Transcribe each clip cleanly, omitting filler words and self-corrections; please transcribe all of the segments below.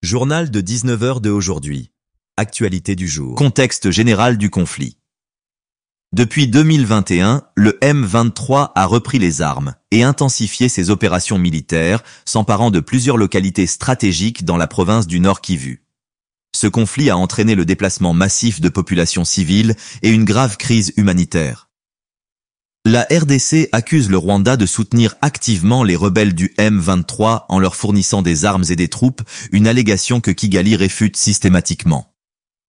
Journal de 19 heures de aujourd'hui. Actualité du jour. Contexte général du conflit. Depuis 2021, le M23 a repris les armes et intensifié ses opérations militaires, s'emparant de plusieurs localités stratégiques dans la province du Nord Kivu. Ce conflit a entraîné le déplacement massif de populations civiles et une grave crise humanitaire. La RDC accuse le Rwanda de soutenir activement les rebelles du M23 en leur fournissant des armes et des troupes, une allégation que Kigali réfute systématiquement.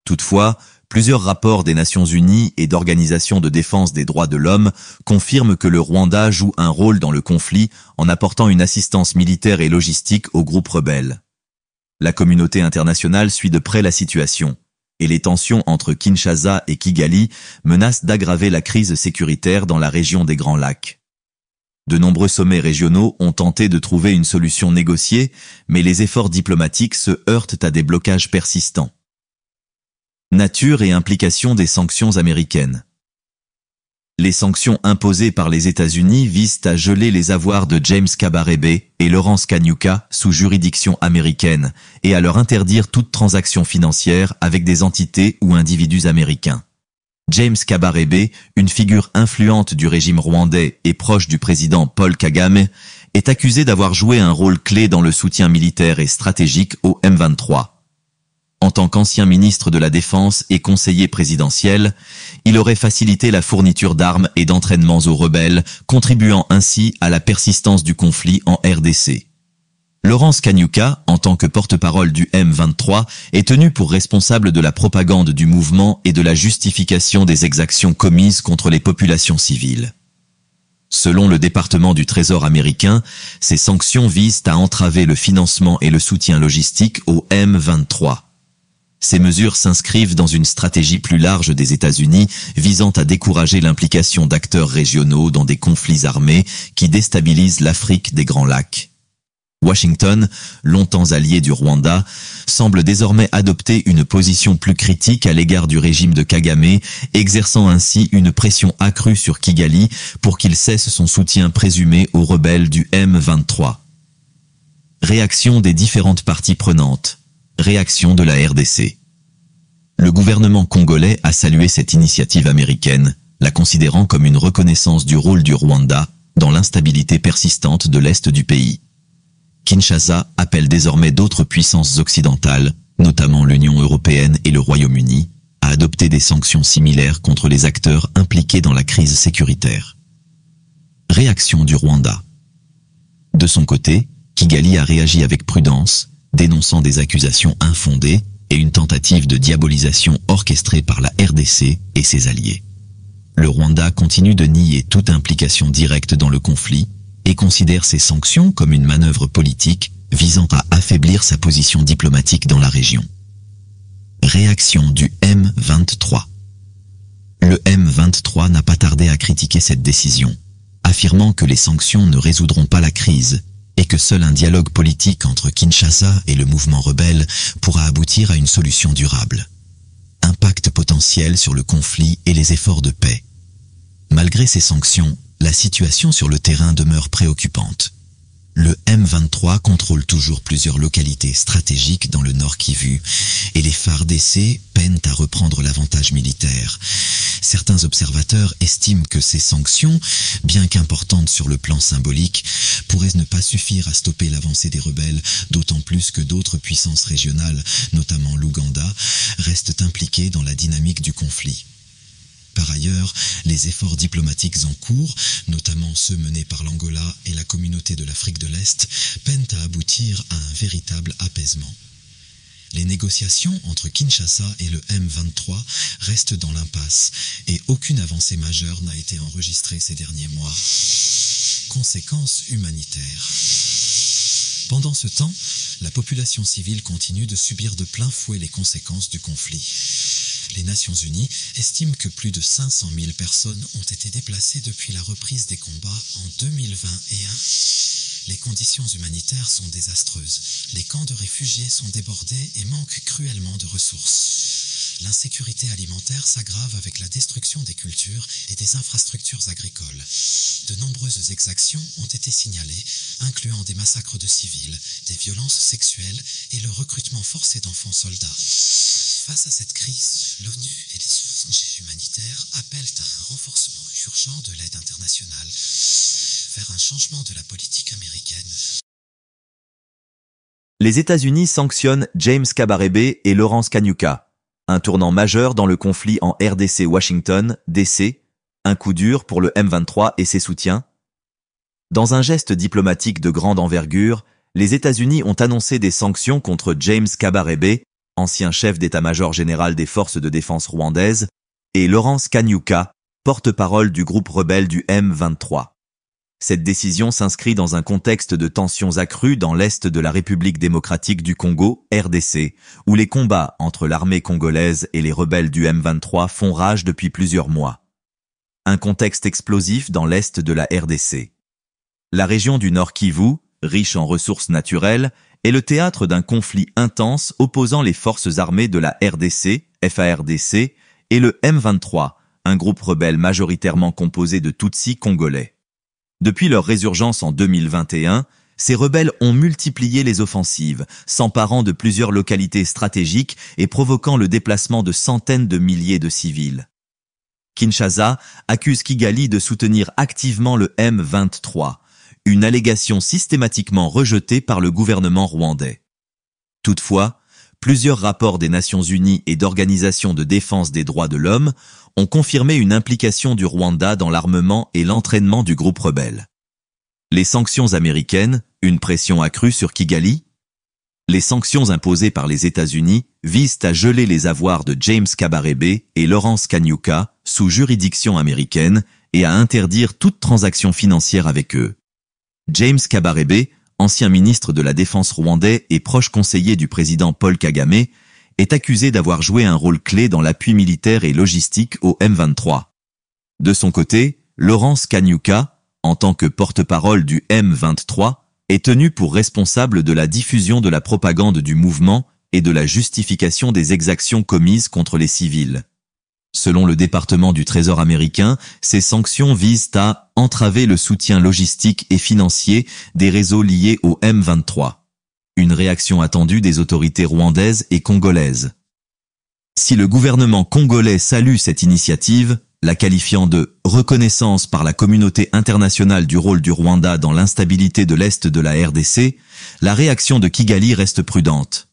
Toutefois, plusieurs rapports des Nations Unies et d'organisations de défense des droits de l'homme confirment que le Rwanda joue un rôle dans le conflit en apportant une assistance militaire et logistique aux groupes rebelles. La communauté internationale suit de près la situation, et les tensions entre Kinshasa et Kigali menacent d'aggraver la crise sécuritaire dans la région des Grands Lacs. De nombreux sommets régionaux ont tenté de trouver une solution négociée, mais les efforts diplomatiques se heurtent à des blocages persistants. Nature et implication des sanctions américaines. Les sanctions imposées par les États-Unis visent à geler les avoirs de James Kabarebe et Lawrence Kanyuka sous juridiction américaine et à leur interdire toute transaction financière avec des entités ou individus américains. James Kabarebe, une figure influente du régime rwandais et proche du président Paul Kagame, est accusé d'avoir joué un rôle clé dans le soutien militaire et stratégique au M23. En tant qu'ancien ministre de la Défense et conseiller présidentiel, il aurait facilité la fourniture d'armes et d'entraînements aux rebelles, contribuant ainsi à la persistance du conflit en RDC. Lawrence Kanyuka, en tant que porte-parole du M23, est tenu pour responsable de la propagande du mouvement et de la justification des exactions commises contre les populations civiles. Selon le département du Trésor américain, ces sanctions visent à entraver le financement et le soutien logistique au M23. Ces mesures s'inscrivent dans une stratégie plus large des États-Unis visant à décourager l'implication d'acteurs régionaux dans des conflits armés qui déstabilisent l'Afrique des Grands Lacs. Washington, longtemps allié du Rwanda, semble désormais adopter une position plus critique à l'égard du régime de Kagame, exerçant ainsi une pression accrue sur Kigali pour qu'il cesse son soutien présumé aux rebelles du M23. Réaction des différentes parties prenantes. Réaction de la RDC. Le gouvernement congolais a salué cette initiative américaine, la considérant comme une reconnaissance du rôle du Rwanda dans l'instabilité persistante de l'Est du pays. Kinshasa appelle désormais d'autres puissances occidentales, notamment l'Union européenne et le Royaume-Uni, à adopter des sanctions similaires contre les acteurs impliqués dans la crise sécuritaire. Réaction du Rwanda. De son côté, Kigali a réagi avec prudence, dénonçant des accusations infondées et une tentative de diabolisation orchestrée par la RDC et ses alliés. Le Rwanda continue de nier toute implication directe dans le conflit et considère ces sanctions comme une manœuvre politique visant à affaiblir sa position diplomatique dans la région. Réaction du M23. Le M23 n'a pas tardé à critiquer cette décision, affirmant que les sanctions ne résoudront pas la crise et que seul un dialogue politique entre Kinshasa et le mouvement rebelle pourra aboutir à une solution durable. Impact potentiel sur le conflit et les efforts de paix. Malgré ces sanctions, la situation sur le terrain demeure préoccupante. Le M23 contrôle toujours plusieurs localités stratégiques dans le Nord Kivu et les FARDC peinent à reprendre l'avantage militaire. Certains observateurs estiment que ces sanctions, bien qu'importantes sur le plan symbolique, pourraient ne pas suffire à stopper l'avancée des rebelles, d'autant plus que d'autres puissances régionales, notamment l'Ouganda, restent impliquées dans la dynamique du conflit. Par ailleurs, les efforts diplomatiques en cours, notamment ceux menés par l'Angola et la communauté de l'Afrique de l'Est, peinent à aboutir à un véritable apaisement. Les négociations entre Kinshasa et le M23 restent dans l'impasse et aucune avancée majeure n'a été enregistrée ces derniers mois. Conséquences humanitaires. Pendant ce temps, la population civile continue de subir de plein fouet les conséquences du conflit. Les Nations Unies estiment que plus de 500 000 personnes ont été déplacées depuis la reprise des combats en 2021. Les conditions humanitaires sont désastreuses. Les camps de réfugiés sont débordés et manquent cruellement de ressources. L'insécurité alimentaire s'aggrave avec la destruction des cultures et des infrastructures agricoles. De nombreuses exactions ont été signalées, incluant des massacres de civils, des violences sexuelles et le recrutement forcé d'enfants soldats. Face à cette crise, l'ONU et les ONG humanitaires appellent à un renforcement urgent de l'aide internationale vers un changement de la politique américaine. Les États-Unis sanctionnent James Kabarebe et Lawrence Kanyuka, un tournant majeur dans le conflit en RDC-Washington, D.C., un coup dur pour le M23 et ses soutiens. Dans un geste diplomatique de grande envergure, les États-Unis ont annoncé des sanctions contre James Kabarebe, ancien chef d'état-major général des forces de défense rwandaises, et Lawrence Kanyuka, porte-parole du groupe rebelle du M23. Cette décision s'inscrit dans un contexte de tensions accrues dans l'est de la République démocratique du Congo, RDC, où les combats entre l'armée congolaise et les rebelles du M23 font rage depuis plusieurs mois. Un contexte explosif dans l'est de la RDC. La région du Nord Kivu, riche en ressources naturelles, est le théâtre d'un conflit intense opposant les forces armées de la RDC, FARDC, et le M23, un groupe rebelle majoritairement composé de Tutsis congolais. Depuis leur résurgence en 2021, ces rebelles ont multiplié les offensives, s'emparant de plusieurs localités stratégiques et provoquant le déplacement de centaines de milliers de civils. Kinshasa accuse Kigali de soutenir activement le M23, une allégation systématiquement rejetée par le gouvernement rwandais. Toutefois, plusieurs rapports des Nations Unies et d'organisations de défense des droits de l'homme ont confirmé une implication du Rwanda dans l'armement et l'entraînement du groupe rebelle. Les sanctions américaines, une pression accrue sur Kigali. Les sanctions imposées par les États-Unis visent à geler les avoirs de James Kabarebe et Lawrence Kanyuka sous juridiction américaine et à interdire toute transaction financière avec eux. James Kabarebe, ancien ministre de la Défense rwandais et proche conseiller du président Paul Kagame, est accusé d'avoir joué un rôle clé dans l'appui militaire et logistique au M23. De son côté, Lawrence Kanyuka, en tant que porte-parole du M23, est tenu pour responsable de la diffusion de la propagande du mouvement et de la justification des exactions commises contre les civils. Selon le département du Trésor américain, ces sanctions visent à entraver le soutien logistique et financier des réseaux liés au M23. Une réaction attendue des autorités rwandaises et congolaises. Si le gouvernement congolais salue cette initiative, la qualifiant de « reconnaissance par la communauté internationale du rôle du Rwanda dans l'instabilité de l'Est de la RDC », la réaction de Kigali reste prudente.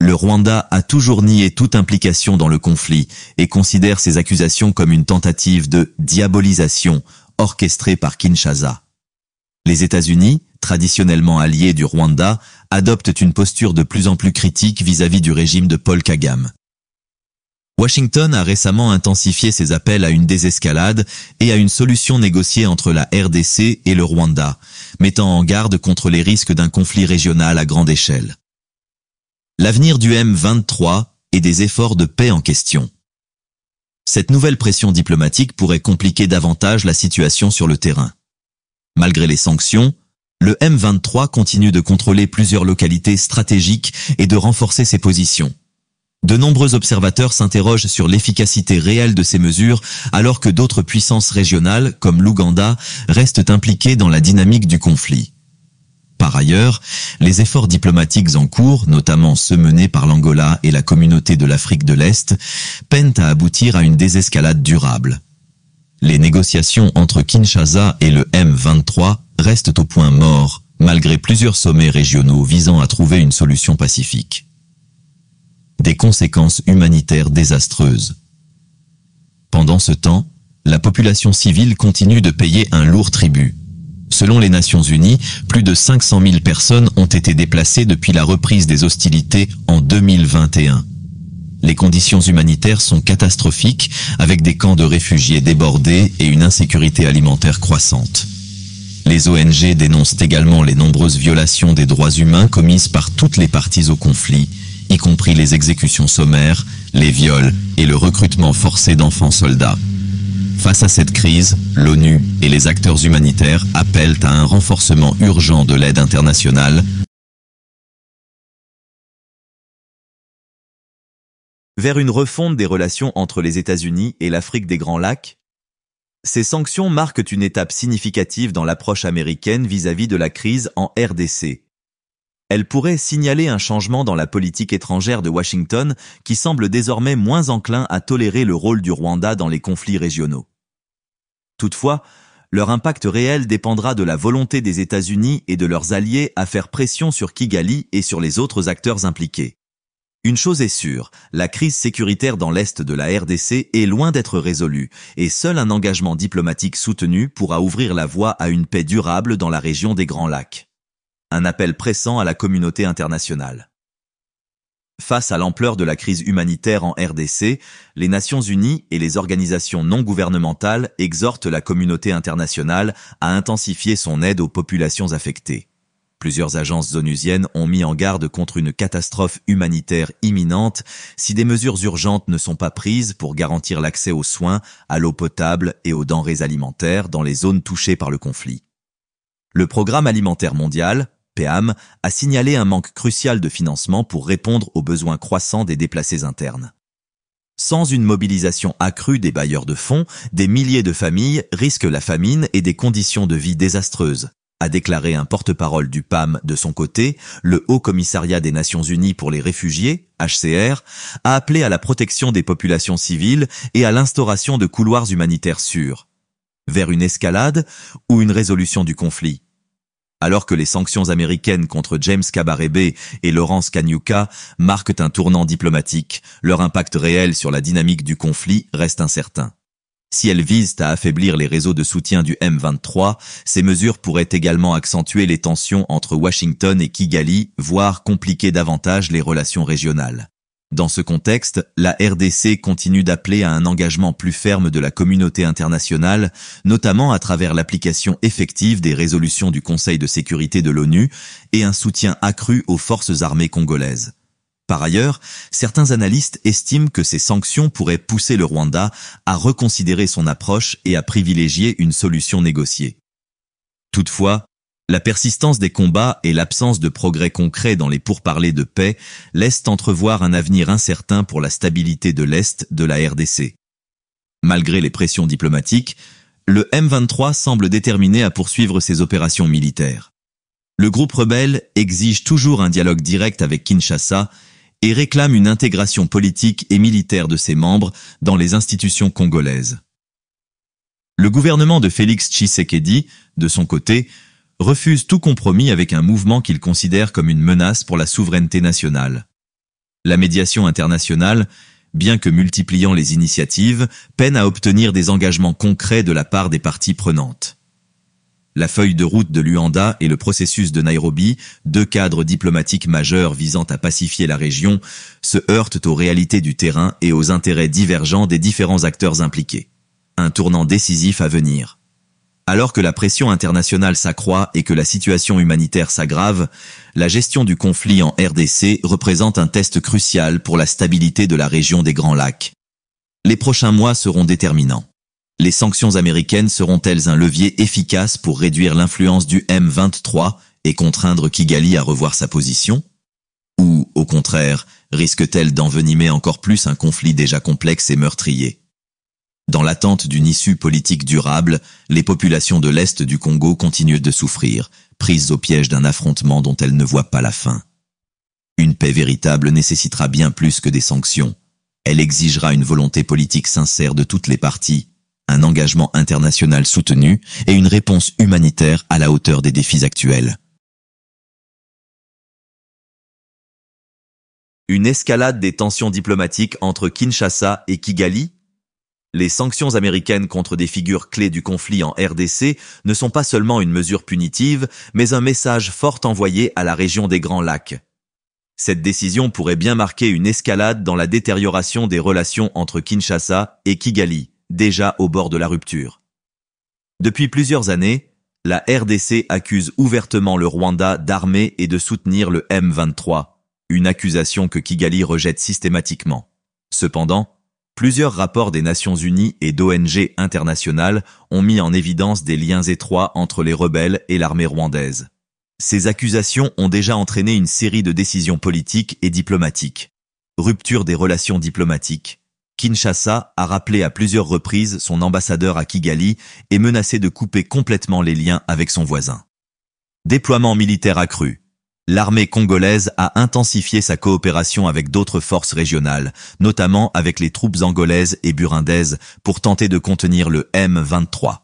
Le Rwanda a toujours nié toute implication dans le conflit et considère ces accusations comme une tentative de diabolisation orchestrée par Kinshasa. Les États-Unis, traditionnellement alliés du Rwanda, adoptent une posture de plus en plus critique vis-à-vis du régime de Paul Kagame. Washington a récemment intensifié ses appels à une désescalade et à une solution négociée entre la RDC et le Rwanda, mettant en garde contre les risques d'un conflit régional à grande échelle. L'avenir du M23 et des efforts de paix en question. Cette nouvelle pression diplomatique pourrait compliquer davantage la situation sur le terrain. Malgré les sanctions, le M23 continue de contrôler plusieurs localités stratégiques et de renforcer ses positions. De nombreux observateurs s'interrogent sur l'efficacité réelle de ces mesures alors que d'autres puissances régionales, comme l'Ouganda, restent impliquées dans la dynamique du conflit. Par ailleurs, les efforts diplomatiques en cours, notamment ceux menés par l'Angola et la communauté de l'Afrique de l'Est, peinent à aboutir à une désescalade durable. Les négociations entre Kinshasa et le M23 restent au point mort, malgré plusieurs sommets régionaux visant à trouver une solution pacifique. Des conséquences humanitaires désastreuses. Pendant ce temps, la population civile continue de payer un lourd tribut. Selon les Nations Unies, plus de 500 000 personnes ont été déplacées depuis la reprise des hostilités en 2021. Les conditions humanitaires sont catastrophiques, avec des camps de réfugiés débordés et une insécurité alimentaire croissante. Les ONG dénoncent également les nombreuses violations des droits humains commises par toutes les parties au conflit, y compris les exécutions sommaires, les viols et le recrutement forcé d'enfants soldats. Face à cette crise, l'ONU et les acteurs humanitaires appellent à un renforcement urgent de l'aide internationale vers une refonte des relations entre les États-Unis et l'Afrique des Grands Lacs? Ces sanctions marquent une étape significative dans l'approche américaine vis-à-vis de la crise en RDC. Elles pourraient signaler un changement dans la politique étrangère de Washington qui semble désormais moins enclin à tolérer le rôle du Rwanda dans les conflits régionaux. Toutefois, leur impact réel dépendra de la volonté des États-Unis et de leurs alliés à faire pression sur Kigali et sur les autres acteurs impliqués. Une chose est sûre, la crise sécuritaire dans l'Est de la RDC est loin d'être résolue, et seul un engagement diplomatique soutenu pourra ouvrir la voie à une paix durable dans la région des Grands Lacs. Un appel pressant à la communauté internationale. Face à l'ampleur de la crise humanitaire en RDC, les Nations Unies et les organisations non gouvernementales exhortent la communauté internationale à intensifier son aide aux populations affectées. Plusieurs agences onusiennes ont mis en garde contre une catastrophe humanitaire imminente si des mesures urgentes ne sont pas prises pour garantir l'accès aux soins, à l'eau potable et aux denrées alimentaires dans les zones touchées par le conflit. Le Programme alimentaire mondial, PAM, a signalé un manque crucial de financement pour répondre aux besoins croissants des déplacés internes. Sans une mobilisation accrue des bailleurs de fonds, des milliers de familles risquent la famine et des conditions de vie désastreuses, a déclaré un porte-parole du PAM. De son côté, le Haut Commissariat des Nations Unies pour les réfugiés, HCR, a appelé à la protection des populations civiles et à l'instauration de couloirs humanitaires sûrs, vers une escalade ou une résolution du conflit. Alors que les sanctions américaines contre James Kabarebe et Lawrence Kanyuka marquent un tournant diplomatique, leur impact réel sur la dynamique du conflit reste incertain. Si elles visent à affaiblir les réseaux de soutien du M23, ces mesures pourraient également accentuer les tensions entre Washington et Kigali, voire compliquer davantage les relations régionales. Dans ce contexte, la RDC continue d'appeler à un engagement plus ferme de la communauté internationale, notamment à travers l'application effective des résolutions du Conseil de sécurité de l'ONU et un soutien accru aux forces armées congolaises. Par ailleurs, certains analystes estiment que ces sanctions pourraient pousser le Rwanda à reconsidérer son approche et à privilégier une solution négociée. Toutefois, la persistance des combats et l'absence de progrès concrets dans les pourparlers de paix laissent entrevoir un avenir incertain pour la stabilité de l'Est de la RDC. Malgré les pressions diplomatiques, le M23 semble déterminé à poursuivre ses opérations militaires. Le groupe rebelle exige toujours un dialogue direct avec Kinshasa et réclame une intégration politique et militaire de ses membres dans les institutions congolaises. Le gouvernement de Félix Tshisekedi, de son côté, refuse tout compromis avec un mouvement qu'il considère comme une menace pour la souveraineté nationale. La médiation internationale, bien que multipliant les initiatives, peine à obtenir des engagements concrets de la part des parties prenantes. La feuille de route de Luanda et le processus de Nairobi, deux cadres diplomatiques majeurs visant à pacifier la région, se heurtent aux réalités du terrain et aux intérêts divergents des différents acteurs impliqués. Un tournant décisif à venir. Alors que la pression internationale s'accroît et que la situation humanitaire s'aggrave, la gestion du conflit en RDC représente un test crucial pour la stabilité de la région des Grands Lacs. Les prochains mois seront déterminants. Les sanctions américaines seront-elles un levier efficace pour réduire l'influence du M23 et contraindre Kigali à revoir sa position? Ou, au contraire, risque-t-elle d'envenimer encore plus un conflit déjà complexe et meurtrier? Dans l'attente d'une issue politique durable, les populations de l'Est du Congo continuent de souffrir, prises au piège d'un affrontement dont elles ne voient pas la fin. Une paix véritable nécessitera bien plus que des sanctions. Elle exigera une volonté politique sincère de toutes les parties, un engagement international soutenu et une réponse humanitaire à la hauteur des défis actuels. Une escalade des tensions diplomatiques entre Kinshasa et Kigali? Les sanctions américaines contre des figures clés du conflit en RDC ne sont pas seulement une mesure punitive, mais un message fort envoyé à la région des Grands Lacs. Cette décision pourrait bien marquer une escalade dans la détérioration des relations entre Kinshasa et Kigali, déjà au bord de la rupture. Depuis plusieurs années, la RDC accuse ouvertement le Rwanda d'armer et de soutenir le M23, une accusation que Kigali rejette systématiquement. Cependant, plusieurs rapports des Nations Unies et d'ONG internationales ont mis en évidence des liens étroits entre les rebelles et l'armée rwandaise. Ces accusations ont déjà entraîné une série de décisions politiques et diplomatiques. Rupture des relations diplomatiques. Kinshasa a rappelé à plusieurs reprises son ambassadeur à Kigali et menacé de couper complètement les liens avec son voisin. Déploiement militaire accru. L'armée congolaise a intensifié sa coopération avec d'autres forces régionales, notamment avec les troupes angolaises et burundaises, pour tenter de contenir le M23.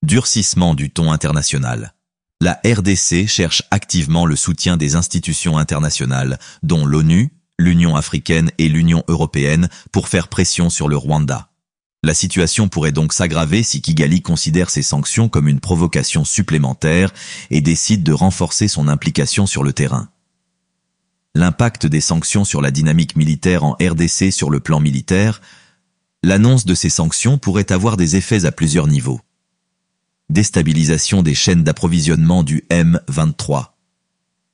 Durcissement du ton international. La RDC cherche activement le soutien des institutions internationales, dont l'ONU, l'Union africaine et l'Union européenne, pour faire pression sur le Rwanda. La situation pourrait donc s'aggraver si Kigali considère ces sanctions comme une provocation supplémentaire et décide de renforcer son implication sur le terrain. L'impact des sanctions sur la dynamique militaire en RDC sur le plan militaire. L'annonce de ces sanctions pourrait avoir des effets à plusieurs niveaux. Déstabilisation des chaînes d'approvisionnement du M23.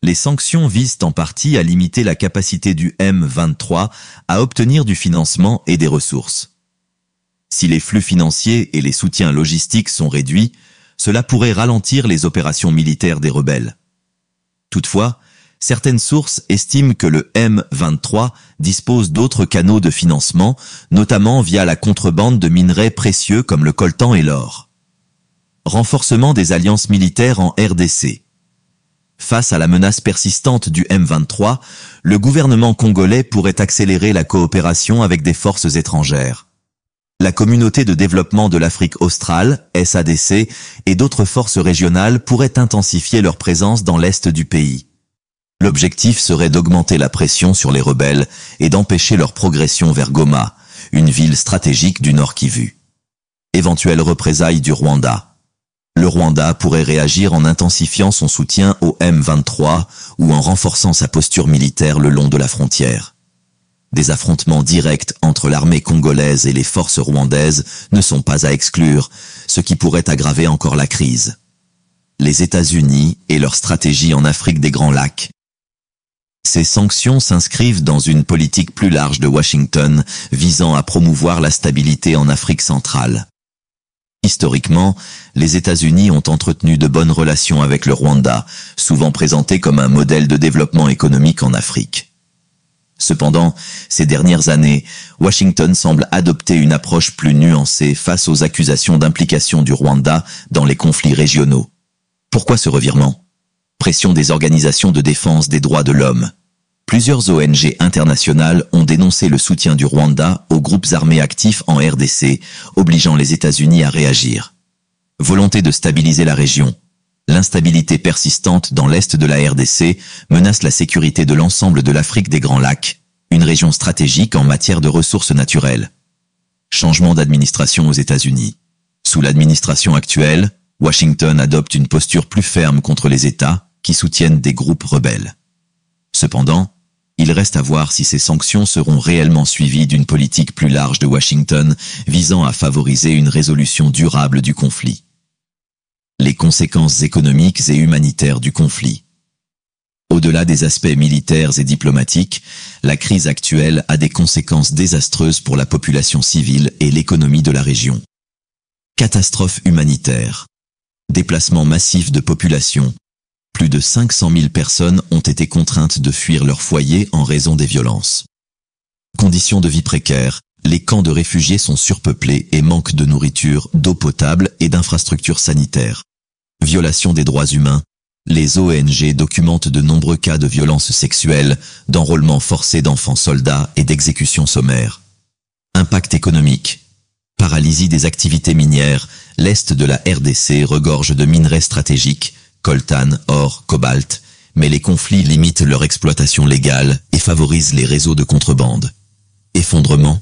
Les sanctions visent en partie à limiter la capacité du M23 à obtenir du financement et des ressources. Si les flux financiers et les soutiens logistiques sont réduits, cela pourrait ralentir les opérations militaires des rebelles. Toutefois, certaines sources estiment que le M23 dispose d'autres canaux de financement, notamment via la contrebande de minerais précieux comme le coltan et l'or. Renforcement des alliances militaires en RDC. Face à la menace persistante du M23, le gouvernement congolais pourrait accélérer la coopération avec des forces étrangères. La Communauté de développement de l'Afrique australe, SADC, et d'autres forces régionales pourraient intensifier leur présence dans l'est du pays. L'objectif serait d'augmenter la pression sur les rebelles et d'empêcher leur progression vers Goma, une ville stratégique du Nord Kivu. Éventuelles représailles du Rwanda. Le Rwanda pourrait réagir en intensifiant son soutien au M23 ou en renforçant sa posture militaire le long de la frontière. Des affrontements directs entre l'armée congolaise et les forces rwandaises ne sont pas à exclure, ce qui pourrait aggraver encore la crise. Les États-Unis et leur stratégie en Afrique des Grands Lacs. Ces sanctions s'inscrivent dans une politique plus large de Washington visant à promouvoir la stabilité en Afrique centrale. Historiquement, les États-Unis ont entretenu de bonnes relations avec le Rwanda, souvent présenté comme un modèle de développement économique en Afrique. Cependant, ces dernières années, Washington semble adopter une approche plus nuancée face aux accusations d'implication du Rwanda dans les conflits régionaux. Pourquoi ce revirement? Pression des organisations de défense des droits de l'homme. Plusieurs ONG internationales ont dénoncé le soutien du Rwanda aux groupes armés actifs en RDC, obligeant les États-Unis à réagir. Volonté de stabiliser la région. L'instabilité persistante dans l'est de la RDC menace la sécurité de l'ensemble de l'Afrique des Grands Lacs, une région stratégique en matière de ressources naturelles. Changement d'administration aux États-Unis. Sous l'administration actuelle, Washington adopte une posture plus ferme contre les États qui soutiennent des groupes rebelles. Cependant, il reste à voir si ces sanctions seront réellement suivies d'une politique plus large de Washington visant à favoriser une résolution durable du conflit. Les conséquences économiques et humanitaires du conflit. Au-delà des aspects militaires et diplomatiques, la crise actuelle a des conséquences désastreuses pour la population civile et l'économie de la région. Catastrophe humanitaire. Déplacement massif de population. Plus de 500 000 personnes ont été contraintes de fuir leur foyer en raison des violences. Conditions de vie précaires. Les camps de réfugiés sont surpeuplés et manquent de nourriture, d'eau potable et d'infrastructures sanitaires. Violation des droits humains. Les ONG documentent de nombreux cas de violences sexuelles, d'enrôlement forcé d'enfants soldats et d'exécutions sommaires. Impact économique. Paralysie des activités minières. L'est de la RDC regorge de minerais stratégiques, coltan, or, cobalt, mais les conflits limitent leur exploitation légale et favorisent les réseaux de contrebande. Effondrement.